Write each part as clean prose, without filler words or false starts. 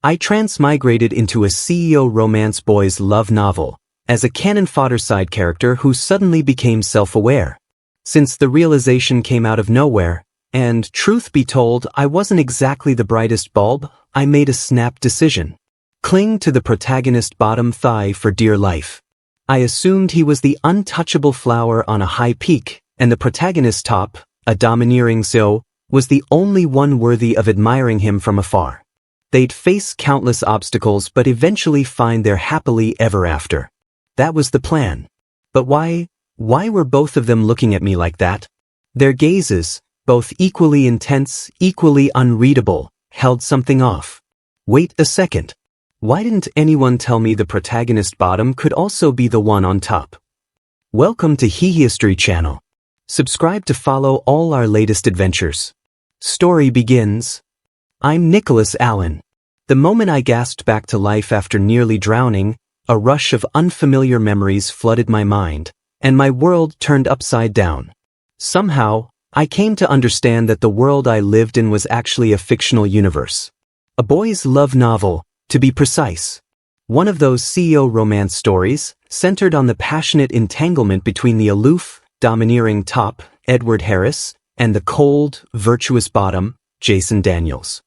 I transmigrated into a CEO romance boy's love novel, as a cannon-fodder side character who suddenly became self-aware. Since the realization came out of nowhere, and, truth be told, I wasn't exactly the brightest bulb, I made a snap decision. Cling to the protagonist bottom thigh for dear life. I assumed he was the untouchable flower on a high peak, and the protagonist top, a domineering so, was the only one worthy of admiring him from afar. They'd face countless obstacles but eventually find their happily ever after. That was the plan. But why were both of them looking at me like that? Their gazes, both equally intense, equally unreadable, held something off. Wait a second. Why didn't anyone tell me the protagonist bottom could also be the one on top? Welcome to History Channel. Subscribe to follow all our latest adventures. Story begins. I'm Nicholas Allen. The moment I gasped back to life after nearly drowning, a rush of unfamiliar memories flooded my mind, and my world turned upside down. Somehow, I came to understand that the world I lived in was actually a fictional universe. A boy's love novel, to be precise. One of those CEO romance stories, centered on the passionate entanglement between the aloof, domineering top, Edward Harris, and the cold, virtuous bottom, Jason Daniels.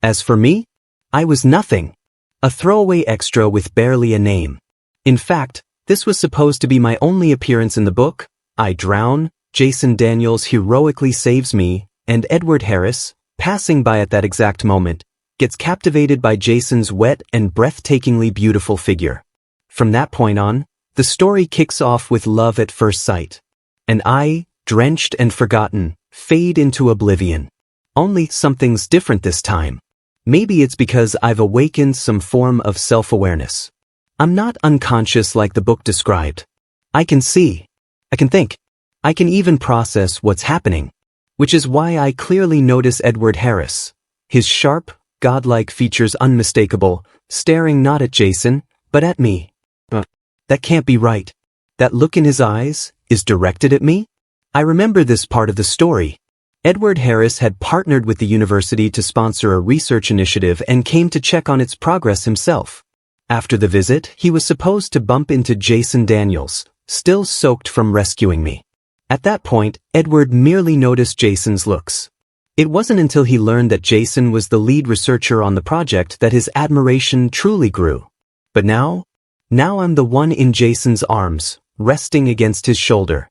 As for me, I was nothing. A throwaway extra with barely a name. In fact, this was supposed to be my only appearance in the book. I drown, Jason Daniels heroically saves me, and Edward Harris, passing by at that exact moment, gets captivated by Jason's wet and breathtakingly beautiful figure. From that point on, the story kicks off with love at first sight. And I, drenched and forgotten, fade into oblivion. Only something's different this time. Maybe it's because I've awakened some form of self-awareness. I'm not unconscious like the book described. I can see. I can think. I can even process what's happening. Which is why I clearly notice Edward Harris. His sharp, godlike features unmistakable, staring not at Jason, but at me. That can't be right. That look in his eyes is directed at me? I remember this part of the story. Edward Harris had partnered with the university to sponsor a research initiative and came to check on its progress himself. After the visit, he was supposed to bump into Jason Daniels, still soaked from rescuing me. At that point, Edward merely noticed Jason's looks. It wasn't until he learned that Jason was the lead researcher on the project that his admiration truly grew. But now I'm the one in Jason's arms, resting against his shoulder.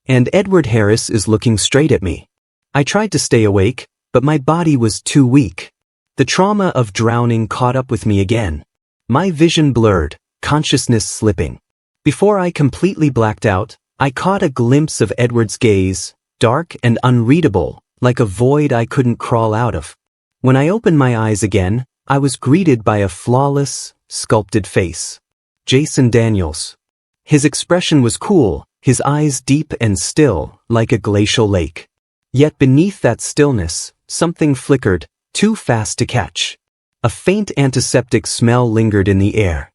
And Edward Harris is looking straight at me. I tried to stay awake, but my body was too weak. The trauma of drowning caught up with me again. My vision blurred, consciousness slipping. Before I completely blacked out, I caught a glimpse of Edward's gaze, dark and unreadable, like a void I couldn't crawl out of. When I opened my eyes again, I was greeted by a flawless, sculpted face. Jason Daniels. His expression was cool, his eyes deep and still, like a glacial lake. Yet beneath that stillness, something flickered, too fast to catch. A faint antiseptic smell lingered in the air.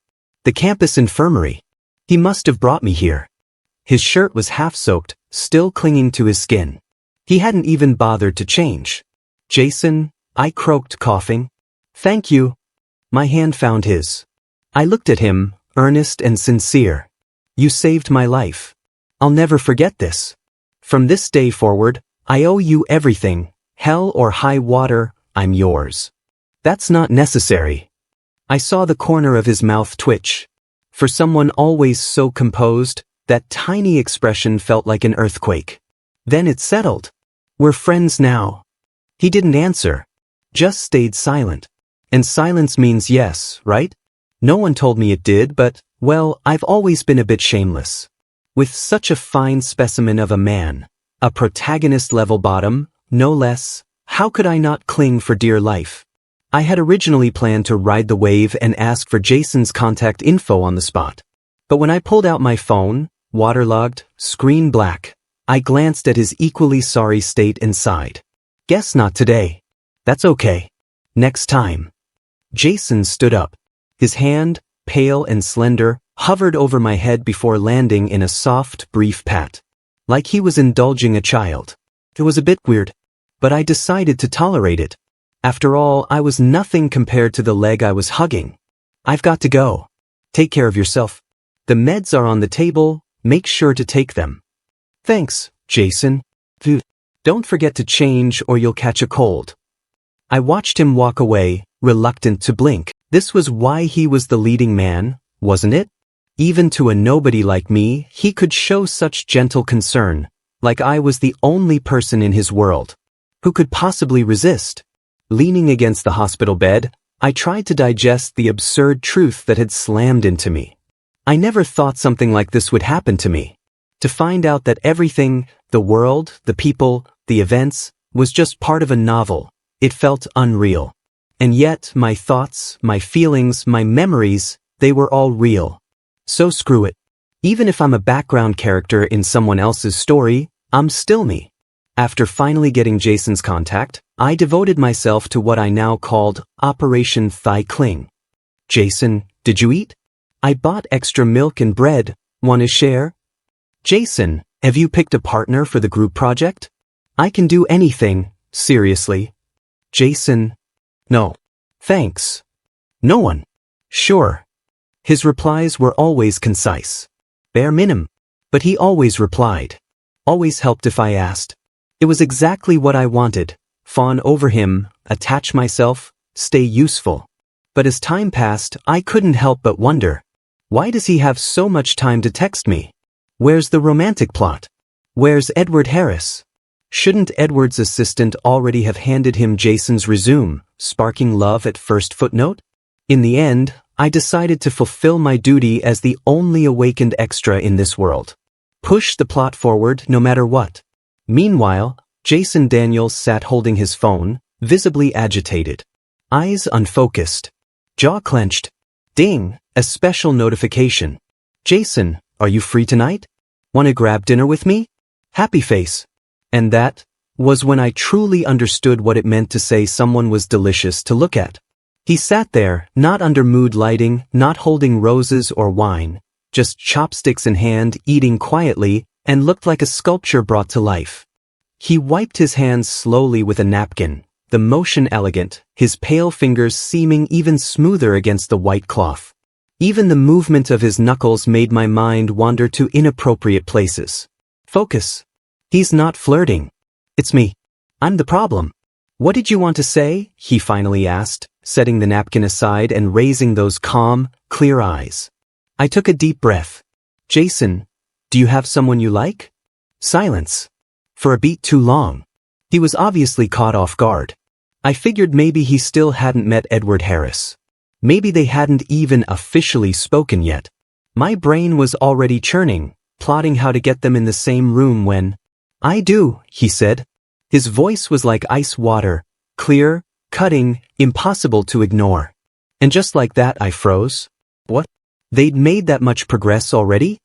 The campus infirmary. He must have brought me here. His shirt was half-soaked, still clinging to his skin. He hadn't even bothered to change. Jason, I croaked, coughing. Thank you. My hand found his. I looked at him, earnest and sincere. You saved my life. I'll never forget this. From this day forward, I owe you everything, hell or high water, I'm yours. That's not necessary. I saw the corner of his mouth twitch. For someone always so composed, that tiny expression felt like an earthquake. Then it settled. We're friends now. He didn't answer. Just stayed silent. And silence means yes, right? No one told me it did, but, well, I've always been a bit shameless. With such a fine specimen of a man, a protagonist-level bottom, no less, how could I not cling for dear life? I had originally planned to ride the wave and ask for Jason's contact info on the spot. But when I pulled out my phone, waterlogged, screen black, I glanced at his equally sorry state and sighed. Guess not today. That's okay. Next time. Jason stood up. His hand, pale and slender, hovered over my head before landing in a soft, brief pat. Like he was indulging a child. It was a bit weird, but I decided to tolerate it. After all, I was nothing compared to the leg I was hugging. I've got to go. Take care of yourself. The meds are on the table, make sure to take them. Thanks, Jason. Don't forget to change or you'll catch a cold. I watched him walk away, reluctant to blink. This was why he was the leading man, wasn't it? Even to a nobody like me, he could show such gentle concern, like I was the only person in his world. Who could possibly resist? Leaning against the hospital bed, I tried to digest the absurd truth that had slammed into me. I never thought something like this would happen to me. To find out that everything, the world, the people, the events, was just part of a novel, it felt unreal. And yet, my thoughts, my feelings, my memories, they were all real. So screw it. Even if I'm a background character in someone else's story, I'm still me. After finally getting Jason's contact, I devoted myself to what I now called Operation Thling. Jason, did you eat? I bought extra milk and bread. Want to share? Jason, have you picked a partner for the group project? I can do anything, seriously. Jason, no. Thanks. No one. Sure. His replies were always concise. Bare minimum. But he always replied. Always helped if I asked. It was exactly what I wanted. Fawn over him, attach myself, stay useful. But as time passed, I couldn't help but wonder. Why does he have so much time to text me? Where's the romantic plot? Where's Edward Harris? Shouldn't Edward's assistant already have handed him Jason's resume, sparking love at first footnote? In the end, I decided to fulfill my duty as the only awakened extra in this world. Push the plot forward no matter what. Meanwhile, Jason Daniels sat holding his phone, visibly agitated. Eyes unfocused. Jaw clenched. Ding, a special notification. Jason, are you free tonight? Want to grab dinner with me? Happy face. And that was when I truly understood what it meant to say someone was delicious to look at. He sat there, not under mood lighting, not holding roses or wine, just chopsticks in hand, eating quietly, and looked like a sculpture brought to life. He wiped his hands slowly with a napkin, the motion elegant, his pale fingers seeming even smoother against the white cloth. Even the movement of his knuckles made my mind wander to inappropriate places. Focus. He's not flirting. It's me. I'm the problem. What did you want to say? He finally asked, setting the napkin aside and raising those calm, clear eyes. I took a deep breath. Jason, do you have someone you like? Silence. For a beat too long. He was obviously caught off guard. I figured maybe he still hadn't met Edward Harris. Maybe they hadn't even officially spoken yet. My brain was already churning, plotting how to get them in the same room when... I do, he said. His voice was like ice water, clear, cutting, impossible to ignore. And just like that I froze. What? They'd made that much progress already?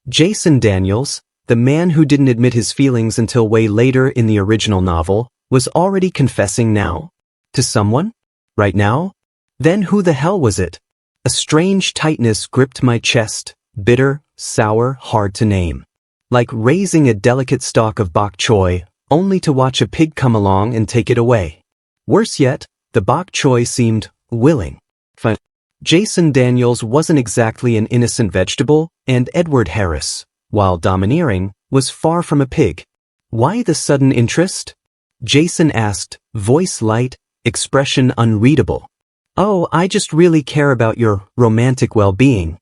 Jason Daniels, the man who didn't admit his feelings until way later in the original novel, was already confessing now? To someone? Right now? Then who the hell was it? A strange tightness gripped my chest, bitter, sour, hard to name. Like raising a delicate stalk of bok choy, only to watch a pig come along and take it away. Worse yet, the bok choy seemed willing. Jason Daniels wasn't exactly an innocent vegetable, and Edward Harris, while domineering, was far from a pig. Why the sudden interest? Jason asked, voice light, expression unreadable. Oh, I just really care about your romantic well-being.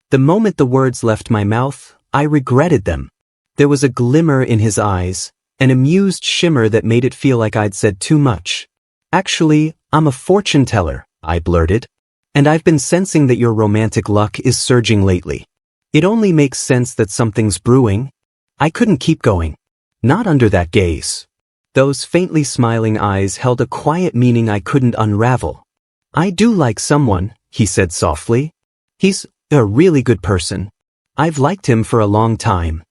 The moment the words left my mouth, I regretted them. There was a glimmer in his eyes, an amused shimmer that made it feel like I'd said too much. Actually, I'm a fortune teller, I blurted. And I've been sensing that your romantic luck is surging lately. It only makes sense that something's brewing. I couldn't keep going. Not under that gaze. Those faintly smiling eyes held a quiet meaning I couldn't unravel. I do like someone, he said softly. He's a really good person. I've liked him for a long time.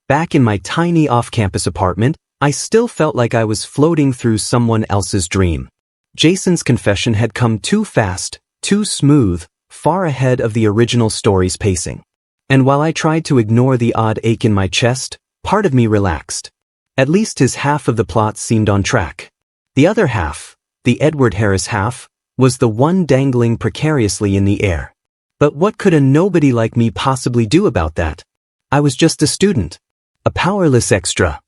Back in my tiny off-campus apartment, I still felt like I was floating through someone else's dream. Jason's confession had come too fast, too smooth, far ahead of the original story's pacing. And while I tried to ignore the odd ache in my chest, part of me relaxed. At least his half of the plot seemed on track. The other half, the Edward Harris half, was the one dangling precariously in the air. But what could a nobody like me possibly do about that? I was just a student. A powerless extra.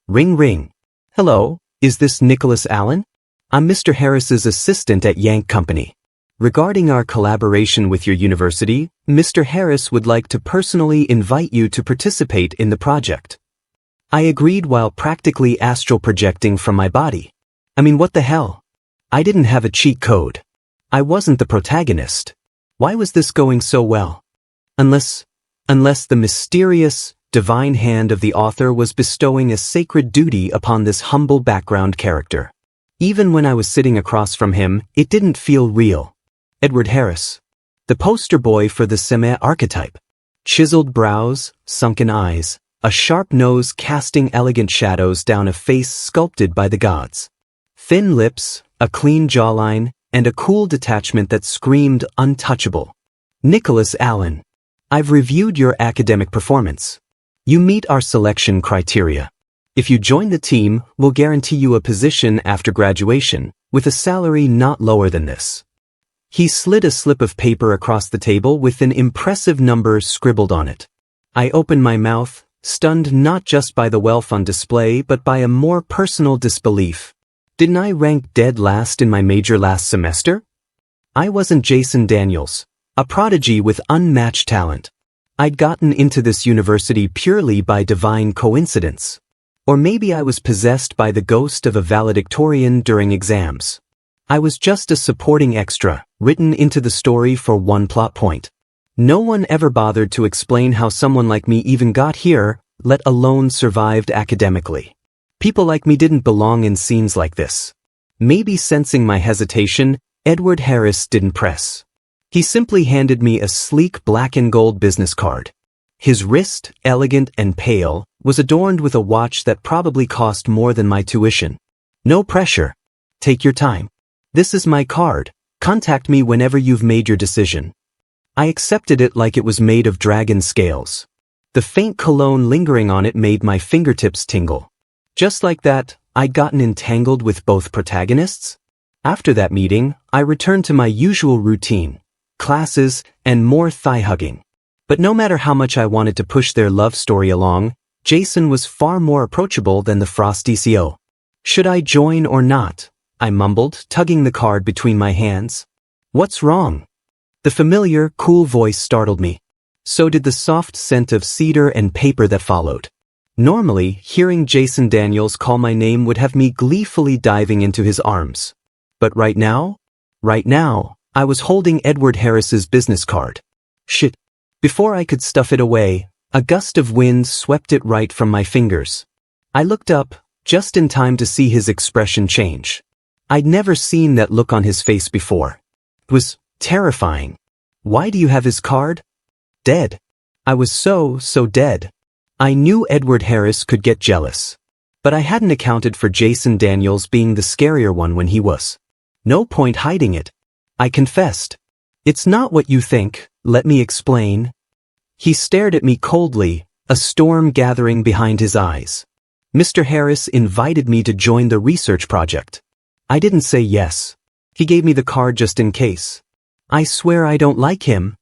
Ring ring. Hello, is this Nicholas Allen? I'm Mr. Harris's assistant at Yank Company. Regarding our collaboration with your university, Mr. Harris would like to personally invite you to participate in the project. I agreed while practically astral projecting from my body. I mean, what the hell? I didn't have a cheat code. I wasn't the protagonist. Why was this going so well? Unless the mysterious, divine hand of the author was bestowing a sacred duty upon this humble background character. Even when I was sitting across from him, it didn't feel real. Edward Harris. The poster boy for the Seme archetype. Chiseled brows, sunken eyes, a sharp nose casting elegant shadows down a face sculpted by the gods. Thin lips, a clean jawline, and a cool detachment that screamed untouchable. Nicholas Allen. I've reviewed your academic performance. You meet our selection criteria. If you join the team, we'll guarantee you a position after graduation, with a salary not lower than this. He slid a slip of paper across the table with an impressive number scribbled on it. I opened my mouth, stunned not just by the wealth on display but by a more personal disbelief. Didn't I rank dead last in my major last semester? I wasn't Jason Daniels, a prodigy with unmatched talent. I'd gotten into this university purely by divine coincidence. Or maybe I was possessed by the ghost of a valedictorian during exams. I was just a supporting extra, written into the story for one plot point. No one ever bothered to explain how someone like me even got here, let alone survived academically. People like me didn't belong in scenes like this. Maybe sensing my hesitation, Edward Harris didn't press. He simply handed me a sleek black and gold business card. His wrist, elegant and pale, was adorned with a watch that probably cost more than my tuition. No pressure. Take your time. This is my card. Contact me whenever you've made your decision. I accepted it like it was made of dragon scales. The faint cologne lingering on it made my fingertips tingle. Just like that, I'd gotten entangled with both protagonists. After that meeting, I returned to my usual routine, classes, and more thigh-hugging. But no matter how much I wanted to push their love story along, Jason was far more approachable than the frosty CO. Should I join or not? I mumbled, tugging the card between my hands. What's wrong? The familiar, cool voice startled me. So did the soft scent of cedar and paper that followed. Normally, hearing Jason Daniels call my name would have me gleefully diving into his arms. But right now, I was holding Edward Harris's business card. Shit. Before I could stuff it away, a gust of wind swept it right from my fingers. I looked up, just in time to see his expression change. I'd never seen that look on his face before. It was terrifying. Why do you have his card? Dead. I was so dead. I knew Edward Harris could get jealous. But I hadn't accounted for Jason Daniels being the scarier one when he was. No point hiding it. I confessed. It's not what you think, let me explain. He stared at me coldly, a storm gathering behind his eyes. Mr. Harris invited me to join the research project. I didn't say yes. He gave me the card just in case. I swear I don't like him.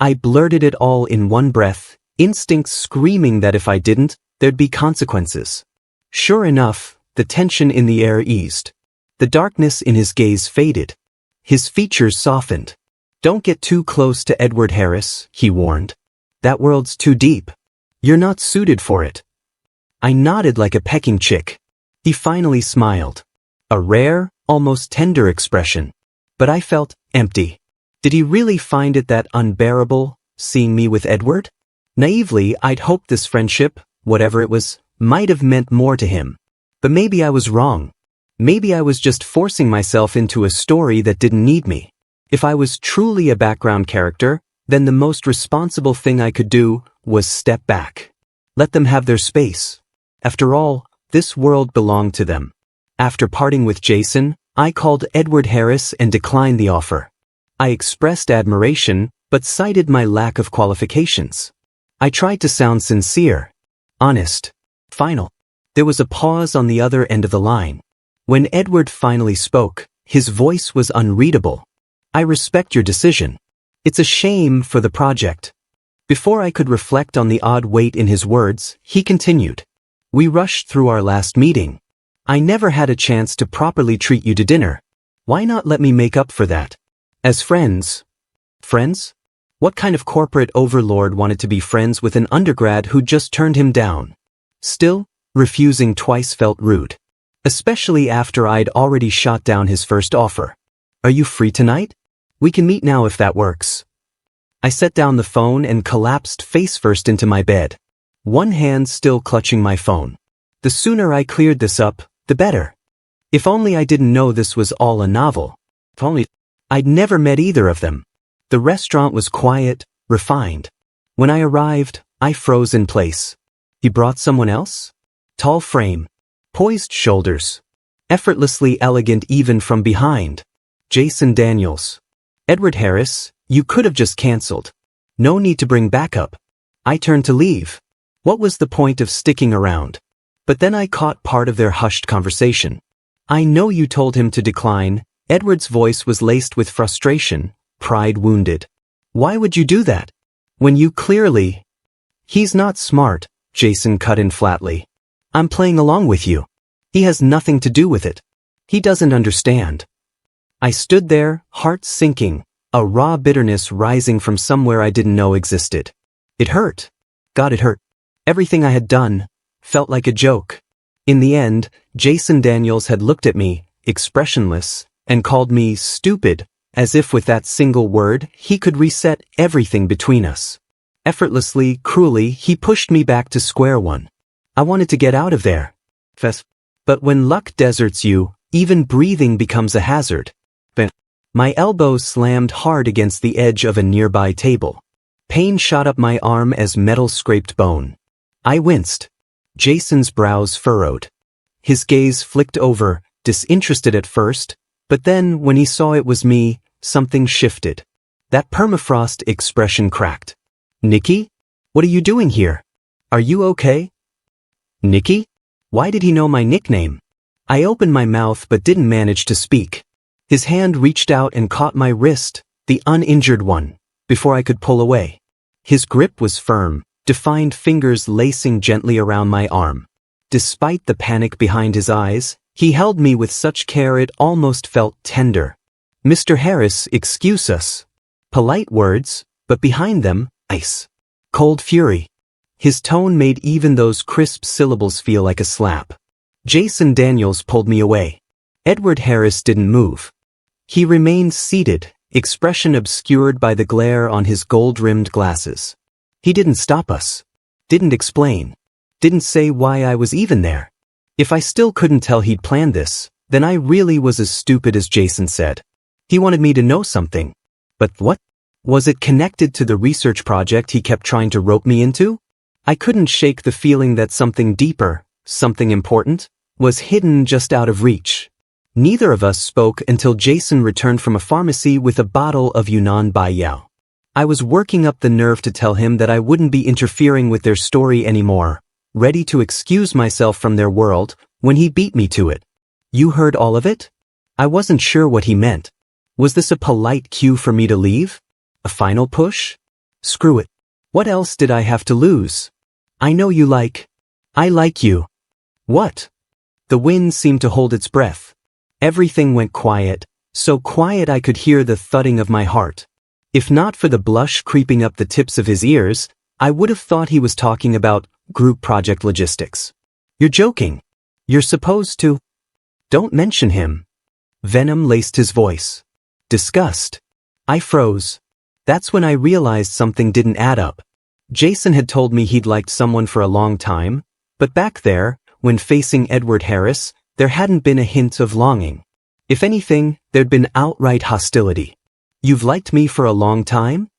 I blurted it all in one breath, instincts screaming that if I didn't, there'd be consequences. Sure enough, the tension in the air eased. The darkness in his gaze faded. His features softened. Don't get too close to Edward Harris, he warned. That world's too deep. You're not suited for it. I nodded like a pecking chick. He finally smiled. A rare, almost tender expression. But I felt empty. Did he really find it that unbearable, seeing me with Edward? Naively, I'd hoped this friendship, whatever it was, might have meant more to him. But maybe I was wrong. Maybe I was just forcing myself into a story that didn't need me. If I was truly a background character, then the most responsible thing I could do was step back. Let them have their space. After all, this world belonged to them. After parting with Jason, I called Edward Harris and declined the offer. I expressed admiration, but cited my lack of qualifications. I tried to sound sincere, honest, final. There was a pause on the other end of the line. When Edward finally spoke, His voice was unreadable. I respect your decision. It's a shame for the project. Before I could reflect on the odd weight in his words, he continued. We rushed through our last meeting. I never had a chance to properly treat you to dinner. Why not let me make up for that? As friends. Friends? What kind of corporate overlord wanted to be friends with an undergrad who just turned him down? Still, refusing twice felt rude. Especially after I'd already shot down his first offer. Are you free tonight? We can meet now if that works. I set down the phone and collapsed face first into my bed. One hand still clutching my phone. The sooner I cleared this up, the better. If only I didn't know this was all a novel. If only I'd never met either of them. The restaurant was quiet, refined. When I arrived, I froze in place. He brought someone else? Tall frame. Poised shoulders. Effortlessly elegant even from behind. Jason Daniels. Edward Harris, you could have just cancelled. No need to bring backup. I turned to leave. What was the point of sticking around? But then I caught part of their hushed conversation. I know you told him to decline. Edward's voice was laced with frustration, pride wounded. Why would you do that? When you clearly... He's not smart, Jason cut in flatly. I'm playing along with you. He has nothing to do with it. He doesn't understand. I stood there, heart sinking, a raw bitterness rising from somewhere I didn't know existed. It hurt. God, it hurt. Everything I had done felt like a joke. In the end, Jason Daniels had looked at me, expressionless, and called me stupid, as if with that single word he could reset everything between us. Effortlessly, cruelly, he pushed me back to square one. I wanted to get out of there. But when luck deserts you, even breathing becomes a hazard. My elbow slammed hard against the edge of a nearby table. Pain shot up my arm as metal scraped bone. I winced. Jason's brows furrowed. His gaze flicked over, disinterested at first, but then when he saw it was me, something shifted. That permafrost expression cracked. Nikki? What are you doing here? Are you okay? Nikki? Why did he know my nickname? I opened my mouth but didn't manage to speak. His hand reached out and caught my wrist, the uninjured one, before I could pull away. His grip was firm, defined fingers lacing gently around my arm. Despite the panic behind his eyes, he held me with such care it almost felt tender. Mr. Harris, excuse us. Polite words, but behind them, ice. Cold fury. His tone made even those crisp syllables feel like a slap. Jason Daniels pulled me away. Edward Harris didn't move. He remained seated, expression obscured by the glare on his gold-rimmed glasses. He didn't stop us. Didn't explain. Didn't say why I was even there. If I still couldn't tell he'd planned this, then I really was as stupid as Jason said. He wanted me to know something. But what? Was it connected to the research project he kept trying to rope me into? I couldn't shake the feeling that something deeper, something important, was hidden just out of reach. Neither of us spoke until Jason returned from a pharmacy with a bottle of Yunnan Baiyao. I was working up the nerve to tell him that I wouldn't be interfering with their story anymore, ready to excuse myself from their world, when he beat me to it. You heard all of it? I wasn't sure what he meant. Was this a polite cue for me to leave? A final push? Screw it. What else did I have to lose? I know you like. I like you. What? The wind seemed to hold its breath. Everything went quiet, so quiet I could hear the thudding of my heart. If not for the blush creeping up the tips of his ears, I would have thought he was talking about group project logistics. You're joking. You're supposed to. Don't mention him. Venom laced his voice. Disgust. I froze. That's when I realized something didn't add up. Jason had told me he'd liked someone for a long time, but back there, when facing Edward Harris, there hadn't been a hint of longing. If anything, there'd been outright hostility. You've liked me for a long time?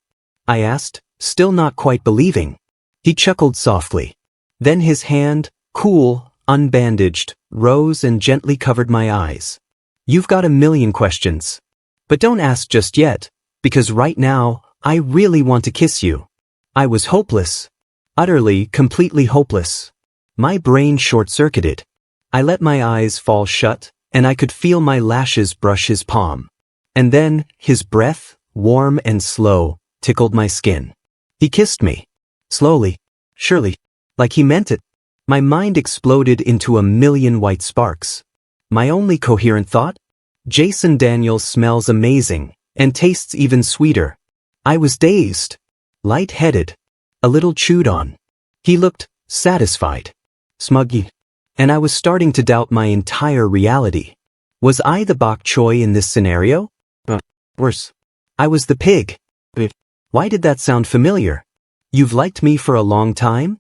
I asked, still not quite believing. He chuckled softly. Then his hand, cool, unbandaged, rose and gently covered my eyes. You've got a million questions. But don't ask just yet, because right now, I really want to kiss you. I was hopeless. Utterly, completely hopeless. My brain short-circuited. I let my eyes fall shut, and I could feel my lashes brush his palm. And then, his breath, warm and slow, tickled my skin. He kissed me. Slowly, surely, like he meant it. My mind exploded into a million white sparks. My only coherent thought? Jason Daniels smells amazing, and tastes even sweeter. I was dazed, light-headed, a little chewed on. He looked satisfied, smuggy, and I was starting to doubt my entire reality. Was I the bok choy in this scenario? Worse. I was the pig. Why did that sound familiar? You've liked me for a long time?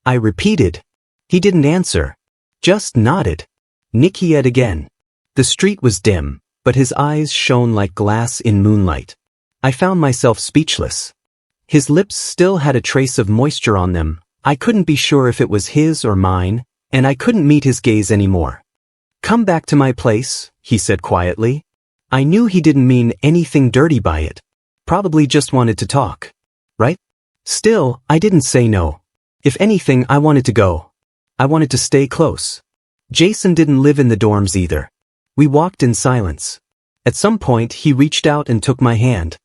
I repeated. He didn't answer, just nodded. Nick yet again. The street was dim, but his eyes shone like glass in moonlight. I found myself speechless. His lips still had a trace of moisture on them. I couldn't be sure if it was his or mine, and I couldn't meet his gaze anymore. Come back to my place, he said quietly. I knew he didn't mean anything dirty by it. Probably just wanted to talk. Right? Still, I didn't say no. If anything, I wanted to go. I wanted to stay close. Jason didn't live in the dorms either. We walked in silence. At some point, he reached out and took my hand.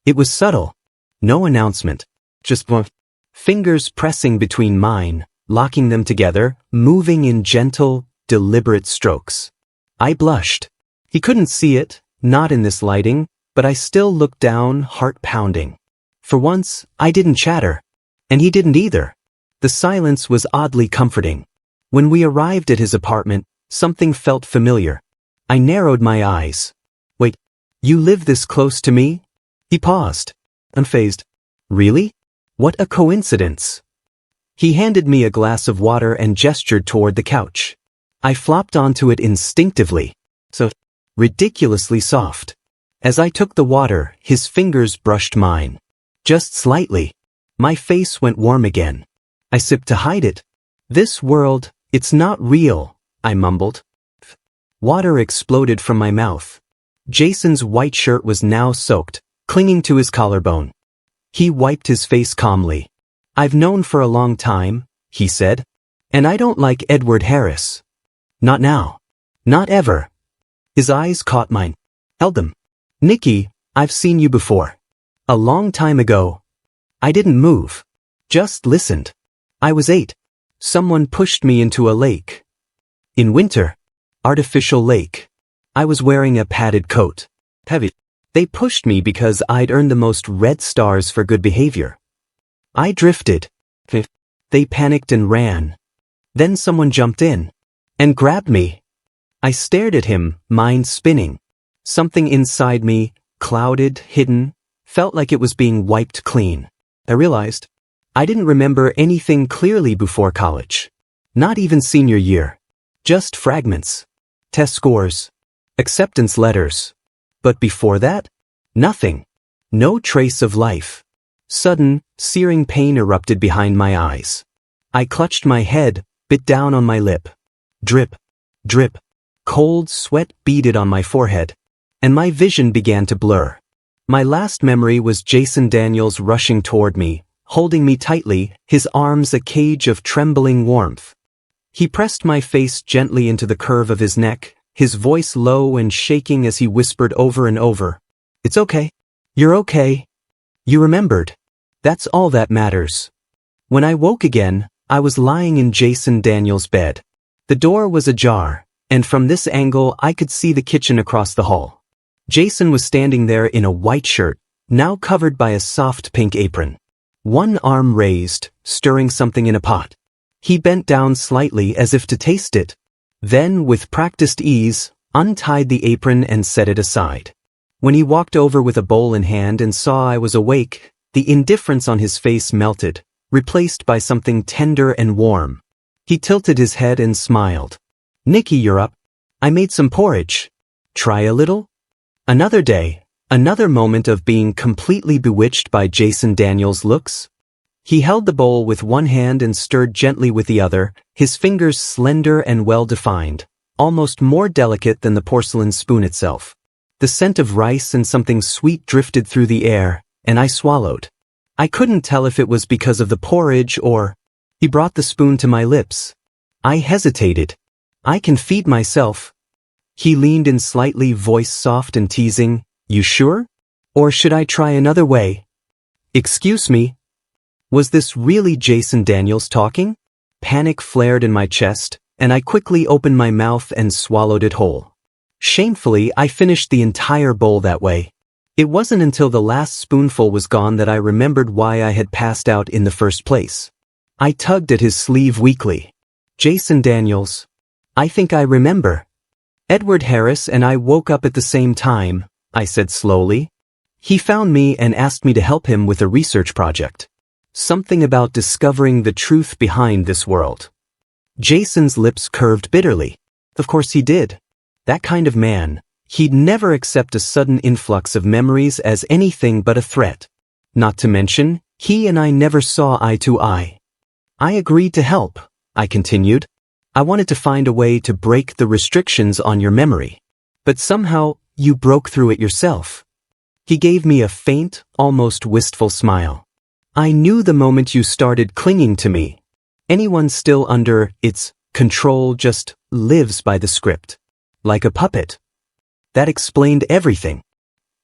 It was subtle. No announcement. Just fingers pressing between mine, locking them together, moving in gentle, deliberate strokes. I blushed. He couldn't see it, not in this lighting, but I still looked down, heart pounding. For once, I didn't chatter. And he didn't either. The silence was oddly comforting. When we arrived at his apartment, something felt familiar. I narrowed my eyes. Wait, you live this close to me? He paused, unfazed. Really? What a coincidence. He handed me a glass of water and gestured toward the couch. I flopped onto it instinctively. So ridiculously soft. As I took the water, his fingers brushed mine. Just slightly. My face went warm again. I sipped to hide it. This world, it's not real, I mumbled. Water exploded from my mouth. Jason's white shirt was now soaked, clinging to his collarbone. He wiped his face calmly. I've known for a long time, he said. And I don't like Edward Harris. Not now. Not ever. His eyes caught mine. Held them. Nikki, I've seen you before. A long time ago. I didn't move. Just listened. I was 8. Someone pushed me into a lake. In winter. Artificial lake. I was wearing a padded coat. Heavy. They pushed me because I'd earned the most red stars for good behavior. I drifted. They panicked and ran. Then someone jumped in. And grabbed me. I stared at him, mind spinning. Something inside me, clouded, hidden, felt like it was being wiped clean. I realized I didn't remember anything clearly before college. Not even senior year. Just fragments. Test scores. Acceptance letters. But before that? Nothing. No trace of life. Sudden, searing pain erupted behind my eyes. I clutched my head, bit down on my lip. Drip. Drip. Cold sweat beaded on my forehead. And my vision began to blur. My last memory was Jason Daniels rushing toward me, holding me tightly, his arms a cage of trembling warmth. He pressed my face gently into the curve of his neck, his voice low and shaking as he whispered over and over. It's okay. You're okay. You remembered. That's all that matters. When I woke again, I was lying in Jason Daniels' bed. The door was ajar, and from this angle I could see the kitchen across the hall. Jason was standing there in a white shirt, now covered by a soft pink apron. One arm raised, stirring something in a pot. He bent down slightly as if to taste it. Then, with practiced ease, untied the apron and set it aside. When he walked over with a bowl in hand and saw I was awake, the indifference on his face melted, replaced by something tender and warm. He tilted his head and smiled. Nikki, you're up. I made some porridge. Try a little? Another day, another moment of being completely bewitched by Jason Daniels' looks. He held the bowl with one hand and stirred gently with the other, his fingers slender and well-defined, almost more delicate than the porcelain spoon itself. The scent of rice and something sweet drifted through the air, and I swallowed. I couldn't tell if it was because of the porridge or... He brought the spoon to my lips. I hesitated. I can feed myself. He leaned in slightly, voice soft and teasing. You sure? Or should I try another way? Excuse me? Was this really Jason Daniels talking? Panic flared in my chest, and I quickly opened my mouth and swallowed it whole. Shamefully, I finished the entire bowl that way. It wasn't until the last spoonful was gone that I remembered why I had passed out in the first place. I tugged at his sleeve weakly. Jason Daniels. I think I remember. Edward Harris and I woke up at the same time, I said slowly. He found me and asked me to help him with a research project. Something about discovering the truth behind this world. Jason's lips curved bitterly. Of course he did. That kind of man, he'd never accept a sudden influx of memories as anything but a threat. Not to mention, he and I never saw eye to eye. I agreed to help, I continued. I wanted to find a way to break the restrictions on your memory. But somehow, you broke through it yourself. He gave me a faint, almost wistful smile. I knew the moment you started clinging to me. Anyone still under its control just lives by the script. Like a puppet. That explained everything.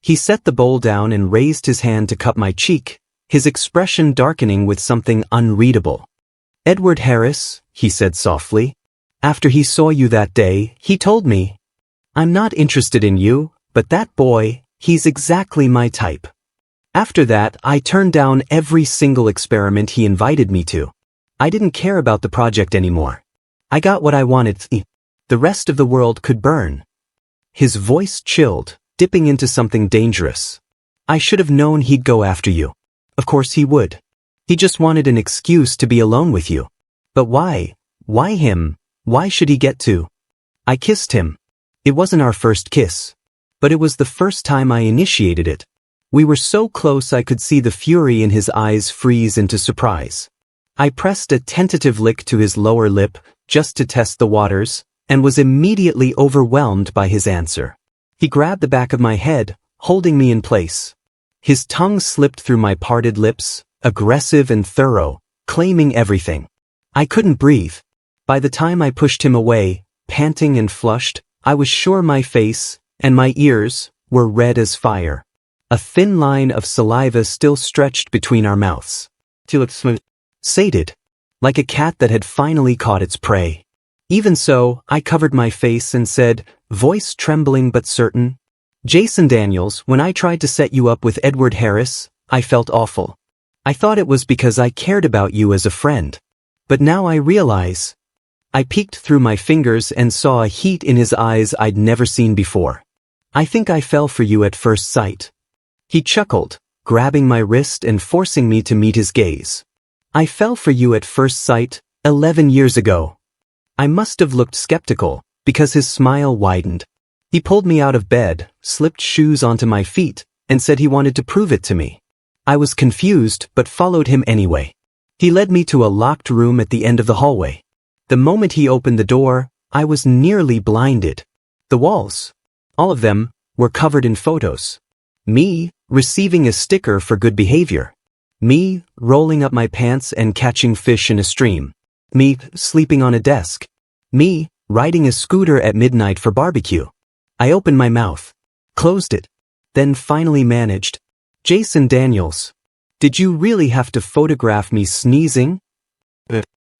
He set the bowl down and raised his hand to cup my cheek, his expression darkening with something unreadable. Edward Harris, he said softly. After he saw you that day, he told me, I'm not interested in you, but that boy, he's exactly my type. After that, I turned down every single experiment he invited me to. I didn't care about the project anymore. I got what I wanted. The rest of the world could burn. His voice chilled, dipping into something dangerous. I should have known he'd go after you. Of course he would. He just wanted an excuse to be alone with you. But why? Why him? Why should he get to? I kissed him. It wasn't our first kiss. But it was the first time I initiated it. We were so close I could see the fury in his eyes freeze into surprise. I pressed a tentative lick to his lower lip, just to test the waters, and was immediately overwhelmed by his answer. He grabbed the back of my head, holding me in place. His tongue slipped through my parted lips, aggressive and thorough, claiming everything. I couldn't breathe. By the time I pushed him away, panting and flushed, I was sure my face, and my ears, were red as fire. A thin line of saliva still stretched between our mouths. He looked smooth, sated, like a cat that had finally caught its prey. Even so, I covered my face and said, voice trembling but certain, Jason Daniels, when I tried to set you up with Edward Harris, I felt awful. I thought it was because I cared about you as a friend. But now I realize. I peeked through my fingers and saw a heat in his eyes I'd never seen before. I think I fell for you at first sight. He chuckled, grabbing my wrist and forcing me to meet his gaze. I fell for you at first sight, 11 years ago. I must have looked skeptical, because his smile widened. He pulled me out of bed, slipped shoes onto my feet, and said he wanted to prove it to me. I was confused, but followed him anyway. He led me to a locked room at the end of the hallway. The moment he opened the door, I was nearly blinded. The walls, all of them, were covered in photos. Me, receiving a sticker for good behavior. Me, rolling up my pants and catching fish in a stream. Me, sleeping on a desk. Me, riding a scooter at midnight for barbecue. I opened my mouth, closed it, then finally managed. Jason Daniels, did you really have to photograph me sneezing?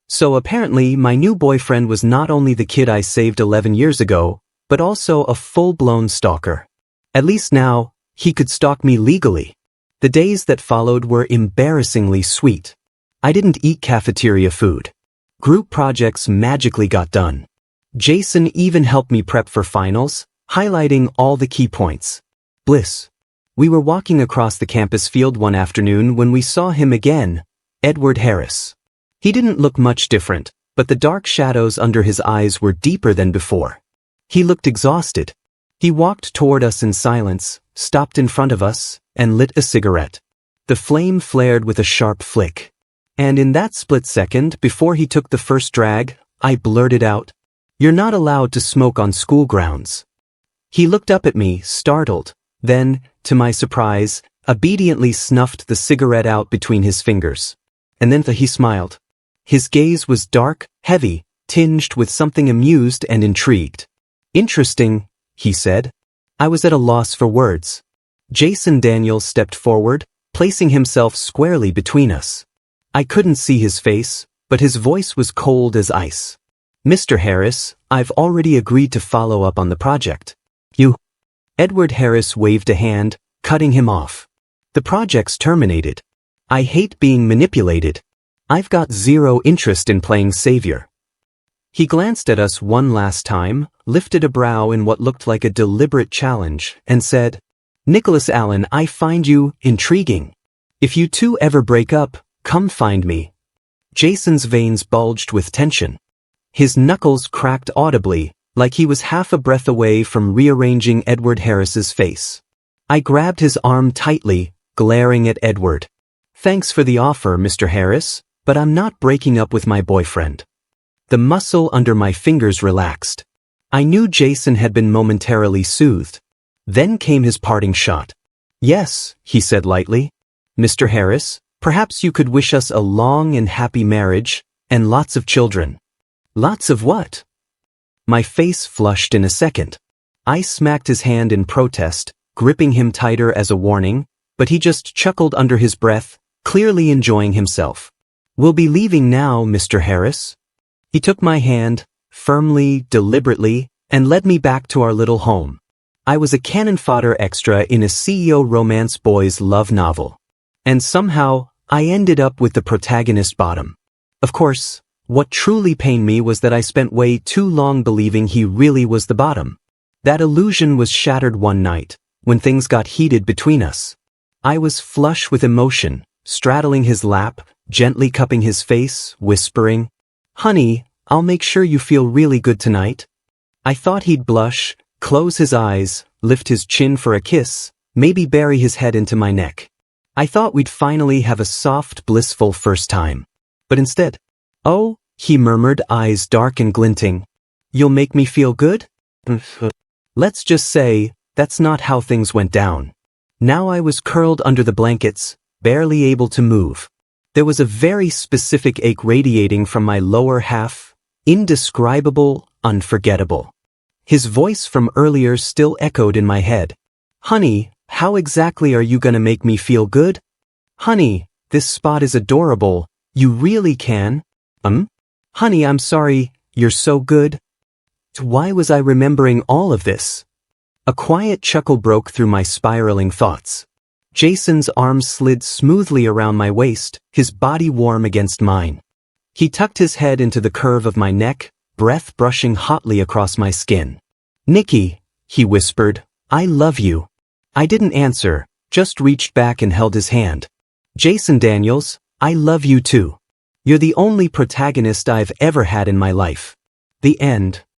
So apparently my new boyfriend was not only the kid I saved 11 years ago, but also a full-blown stalker. At least now, he could stalk me legally. The days that followed were embarrassingly sweet. I didn't eat cafeteria food. Group projects magically got done. Jason even helped me prep for finals, highlighting all the key points. Bliss. We were walking across the campus field one afternoon when we saw him again, Edward Harris. He didn't look much different, but the dark shadows under his eyes were deeper than before. He looked exhausted. He walked toward us in silence, stopped in front of us, and lit a cigarette. The flame flared with a sharp flick. And in that split second, before he took the first drag, I blurted out, "You're not allowed to smoke on school grounds." He looked up at me, startled, then, to my surprise, obediently snuffed the cigarette out between his fingers. And then he smiled. His gaze was dark, heavy, tinged with something amused and intrigued. Interesting, he said. I was at a loss for words. Jason Daniels stepped forward, placing himself squarely between us. I couldn't see his face, but his voice was cold as ice. Mr. Harris, I've already agreed to follow up on the project. You? Edward Harris waved a hand, cutting him off. The project's terminated. I hate being manipulated. I've got zero interest in playing savior. He glanced at us one last time, lifted a brow in what looked like a deliberate challenge, and said, Nicholas Allen, I find you intriguing. If you two ever break up, come find me. Jason's veins bulged with tension. His knuckles cracked audibly, like he was half a breath away from rearranging Edward Harris's face. I grabbed his arm tightly, glaring at Edward. Thanks for the offer, Mr. Harris, but I'm not breaking up with my boyfriend. The muscle under my fingers relaxed. I knew Jason had been momentarily soothed. Then came his parting shot. Yes, he said lightly. Mr. Harris, perhaps you could wish us a long and happy marriage, and lots of children. Lots of what? My face flushed in a second. I smacked his hand in protest, gripping him tighter as a warning, but he just chuckled under his breath, clearly enjoying himself. We'll be leaving now, Mr. Harris. He took my hand, firmly, deliberately, and led me back to our little home. I was a cannon-fodder extra in a CEO romance boys' love novel. And somehow, I ended up with the protagonist bottom. Of course, what truly pained me was that I spent way too long believing he really was the bottom. That illusion was shattered one night, when things got heated between us. I was flush with emotion, straddling his lap, gently cupping his face, whispering, Honey, I'll make sure you feel really good tonight. I thought he'd blush, close his eyes, lift his chin for a kiss, maybe bury his head into my neck. I thought we'd finally have a soft, blissful first time. But instead, oh, he murmured, eyes dark and glinting. You'll make me feel good? Let's just say, that's not how things went down. Now I was curled under the blankets, barely able to move. There was a very specific ache radiating from my lower half, indescribable, unforgettable. His voice from earlier still echoed in my head. Honey, how exactly are you gonna make me feel good? Honey, this spot is adorable, you really can? Honey, I'm sorry, you're so good. Why was I remembering all of this? A quiet chuckle broke through my spiraling thoughts. Jason's arm slid smoothly around my waist, his body warm against mine. He tucked his head into the curve of my neck, breath brushing hotly across my skin. Nikki, he whispered, I love you. I didn't answer, just reached back and held his hand. Jason Daniels, I love you too. You're the only protagonist I've ever had in my life. The end.